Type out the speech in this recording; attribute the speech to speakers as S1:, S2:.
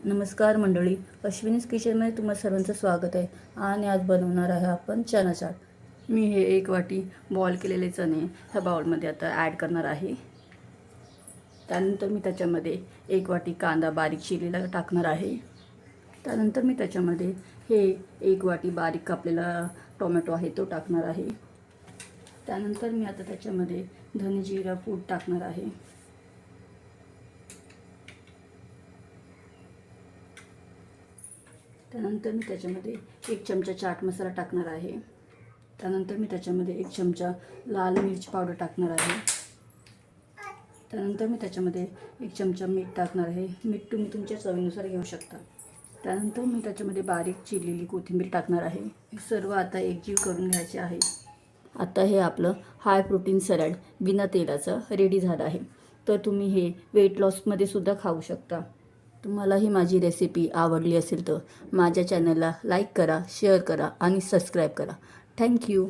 S1: नमस्कार मंडळी, अश्विनीज किचनमध्ये तुम्हा सर्वांचं स्वागत आहे. आणि आज बनवणार आहे आपण चना चाट. मी हे 1 वाटी बॉईल केलेले चणे ह्या बाउलमध्ये आता ॲड करणार आहे. त्यानंतर मी त्याच्यामध्ये 1 वाटी कांदा बारीक चिरलेला टाकणार आहे. त्यानंतर मी त्याच्यामध्ये हे 1 वाटी बारीक कापलेला टोमॅटो आहे तो टाकणार आहे. त्यानंतर मी आता त्याच्यामध्ये धने जिरा पूड टाकणार आहे. त्यानंतर मी त्याच्यामध्ये 1 चमचा चाट मसाला टाकणार आहे. त्यानंतर मी त्याच्यामध्ये 1 चमचा लाल मिर्च पावडर टाकणार आहे. त्यानंतर मी त्याच्यामध्ये 1 चमचा मीठ टाकणार आहे. मीठ तुम्ही तुमच्या चवीनुसार घेऊ शकता. त्यानंतर मी त्याच्यामध्ये बारीक चिरलेली कोथिंबीर टाकणार आहे. हे सर्व आता एकजीव करून घ्यायचे आहे. आता हे आपलं हाय प्रोटीन सॅलड बिना तेलाचं रेडी झालं आहे. तर तुम्ही हे वेट लॉसमध्ये सुद्धा खाऊ शकता. तुम्हाला ही माझी रेसिपी आवडली असेल तर माझ्या चॅनलला लाईक करा, शेअर करा आणि सबस्क्राईब करा. थँक्यू.